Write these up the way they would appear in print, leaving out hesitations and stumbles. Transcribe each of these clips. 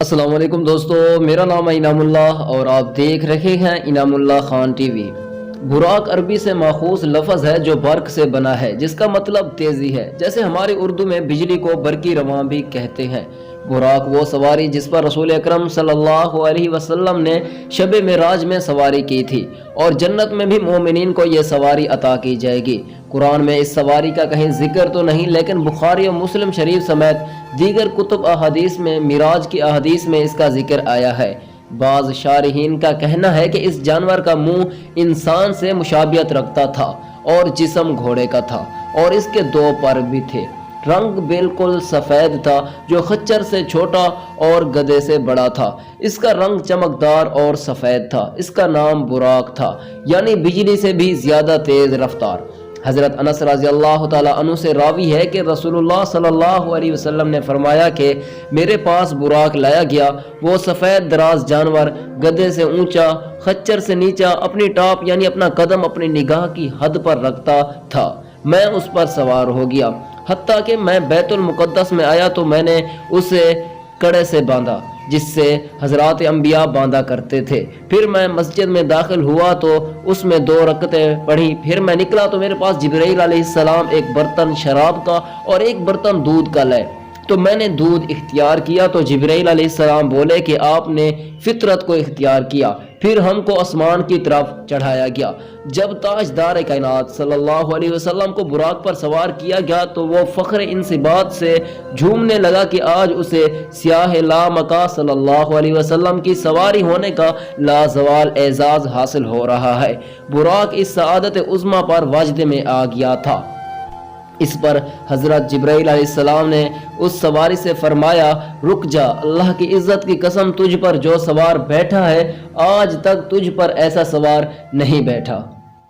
السلام علیکم دوستو، میرا نام ہے انعام اللہ اور آپ دیکھ رہے ہیں انعام اللہ خان ٹی وی۔ براق عربی سے ماخوذ لفظ ہے جو برق سے بنا ہے، جس کا مطلب تیزی ہے، جیسے ہماری اردو میں بجلی کو برقی رواں بھی کہتے ہیں۔ براق وہ سواری جس پر رسول اکرم صلی اللہ علیہ وسلم نے شب معراج میں سواری کی تھی، اور جنت میں بھی مومنین کو یہ سواری عطا کی جائے گی۔ قرآن میں اس سواری کا کہیں ذکر تو نہیں، لیکن بخاری و مسلم شریف سمیت دیگر کتب احادیث میں معراج کی احادیث میں اس کا ذکر آیا ہے۔ بعض شارحین کا کہنا ہے کہ اس جانور کا منہ انسان سے مشابہت رکھتا تھا اور جسم گھوڑے کا تھا، اور اس کے دو پر بھی تھے۔ رنگ بالکل سفید تھا، جو خچر سے چھوٹا اور گدھے سے بڑا تھا۔ اس کا رنگ چمکدار اور سفید تھا۔ اس کا نام براق تھا، یعنی بجلی سے بھی زیادہ تیز رفتار۔ حضرت انس رضی اللہ تعالیٰ عنہ سے راوی ہے کہ رسول اللہ صلی اللہ علیہ وسلم نے فرمایا کہ میرے پاس براق لایا گیا۔ وہ سفید دراز جانور، گدھے سے اونچا، خچر سے نیچا، اپنی ٹاپ یعنی اپنا قدم اپنی نگاہ کی حد پر رکھتا تھا۔ میں اس پر سوار ہو گیا، حتیٰ کہ میں بیت المقدس میں آیا تو میں نے اسے کڑے سے باندھا، جس سے حضرات انبیاء باندھا کرتے تھے۔ پھر میں مسجد میں داخل ہوا تو اس میں 2 رکعتیں پڑھی۔ پھر میں نکلا تو میرے پاس جبرائیل علیہ السلام ایک برتن شراب کا اور ایک برتن دودھ کا لائے، تو میں نے دودھ اختیار کیا تو جبرائیل علیہ السلام بولے کہ آپ نے فطرت کو اختیار کیا۔ پھر ہم کو آسمان کی طرف چڑھایا گیا۔ جب تاجدار کائنات صلی اللہ علیہ وسلم کو براق پر سوار کیا گیا تو وہ فخر انصبات سے جھومنے لگا کہ آج اسے سیاہ لامکا صلی اللہ علیہ وسلم کی سواری ہونے کا لازوال اعزاز حاصل ہو رہا ہے۔ براق اس سعادت عظمیٰ پر واجد میں آ گیا تھا۔ اس پر حضرت جبرائیل علیہ السلام نے اس سواری سے فرمایا، رک جا، اللہ کی عزت کی قسم، تجھ پر جو سوار بیٹھا ہے آج تک تجھ پر ایسا سوار نہیں بیٹھا۔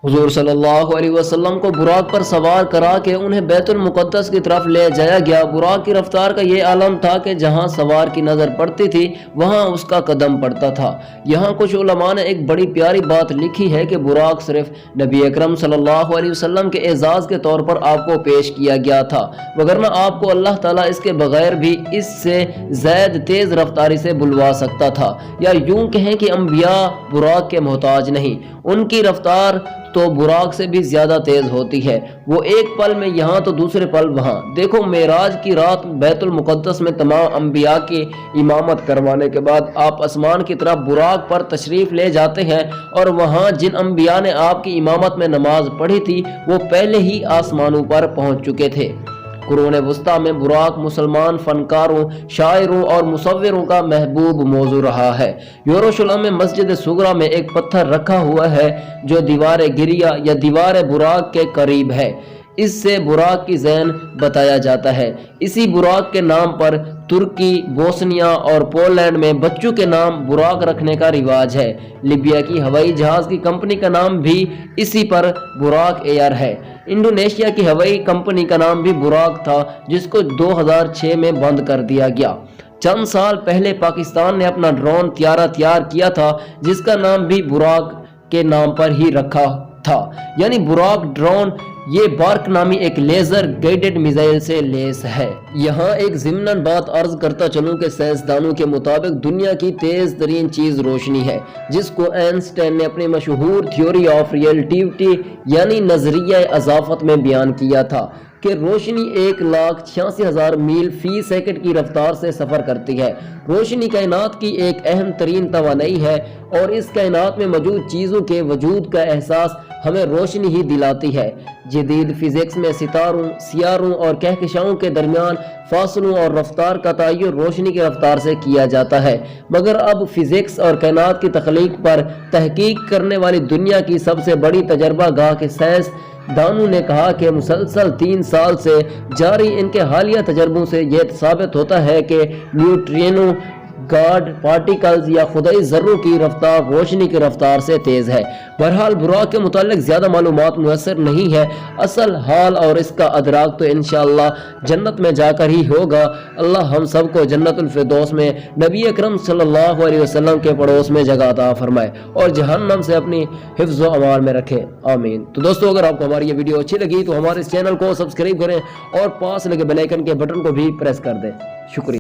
حضور صلی اللہ علیہ وسلم کو براق پر سوار کرا کے انہیں بیت المقدس کی طرف لے جایا گیا۔ براق کی رفتار کا یہ عالم تھا کہ جہاں سوار کی نظر پڑتی تھی وہاں اس کا قدم پڑتا تھا۔ یہاں کچھ علماء نے ایک بڑی پیاری بات لکھی ہے کہ براق صرف نبی اکرم صلی اللہ علیہ وسلم کے اعزاز کے طور پر آپ کو پیش کیا گیا تھا، وگرنہ آپ کو اللہ تعالیٰ اس کے بغیر بھی اس سے زائد تیز رفتاری سے بلوا سکتا تھا، یا یوں کہیں کہ انبیاء براق کے محتاج نہیں، ان کی رفتار تو براق سے بھی زیادہ تیز ہوتی ہے۔ وہ ایک پل میں یہاں تو دوسرے پل وہاں۔ دیکھو، معراج کی رات بیت المقدس میں تمام انبیاء کی امامت کروانے کے بعد آپ آسمان کی طرف براق پر تشریف لے جاتے ہیں، اور وہاں جن انبیاء نے آپ کی امامت میں نماز پڑھی تھی وہ پہلے ہی آسمانوں پر پہنچ چکے تھے۔ قرون وسطیٰ میں براق مسلمان فنکاروں، شاعروں اور مصوروں کا محبوب موضوع رہا ہے۔ یروشلم میں مسجد صغریٰ میں ایک پتھر رکھا ہوا ہے جو دیوار گریہ یا دیوار براق کے قریب ہے۔ اس سے براق کی زین بتایا جاتا ہے۔ اسی براق کے نام پر ترکی، بوسنیا اور پولینڈ میں بچوں کے نام براق رکھنے کا رواج ہے۔ لیبیا کی ہوائی جہاز کی کمپنی کا نام بھی اسی پر براق ایئر ہے۔ انڈونیشیا کی ہوائی کمپنی کا نام بھی براق تھا، جس کو 2006 میں بند کر دیا گیا۔ چند سال پہلے پاکستان نے اپنا ڈرون طیارہ تیار کیا تھا جس کا نام بھی براق کے نام پر ہی رکھا تھا، یعنی براق ڈرون۔ یہ بارک نامی ایک لیزر گائیڈڈ میزائل سے لیس ہے۔ یہاں ایک ضمناً بات عرض کرتا چلوں کہ سائنسدانوں کے مطابق دنیا کی تیز ترین چیز روشنی ہے، جس کو آئنسٹائن نے اپنی مشہور تھیوری آف ریلیٹیوٹی یعنی نظریہ اضافت میں بیان کیا تھا کہ روشنی 1,86,000 میل فی سیکنڈ کی رفتار سے سفر کرتی ہے۔ روشنی کائنات کی ایک اہم ترین توانائی ہے، اور اس کائنات میں موجود چیزوں کے وجود کا احساس ہمیں روشنی ہی دلاتی ہے۔ جدید فزکس میں ستاروں، سیاروں اور کہکشاؤں کے درمیان فاصلوں اور رفتار کا تعین روشنی کی رفتار سے کیا جاتا ہے، مگر اب فزکس اور کائنات کی تخلیق پر تحقیق کرنے والی دنیا کی سب سے بڑی تجربہ گاہ کے سائنس دانوں نے کہا کہ مسلسل 3 سال سے جاری ان کے حالیہ تجربوں سے یہ ثابت ہوتا ہے کہ نیوٹرینو، گاڈ پارٹیکلز یا خدائی ذروں کی رفتار روشنی کی رفتار سے تیز ہے۔ بہرحال براق کے متعلق زیادہ معلومات میسر نہیں ہے۔ اصل حال اور اس کا ادراک تو انشاءاللہ جنت میں جا کر ہی ہوگا۔ اللہ ہم سب کو جنت الفردوس میں نبی اکرم صلی اللہ علیہ وسلم کے پڑوس میں جگہ عطا فرمائے اور جہنم سے اپنی حفظ و امان میں رکھے، آمین۔ تو دوستو، اگر آپ کو ہماری یہ ویڈیو اچھی لگی تو ہمارے اس چینل کو سبسکرائب کریں اور پاس لگے بیل آئیکن کے بٹن کو بھی پریس کر دیں۔ شکریہ۔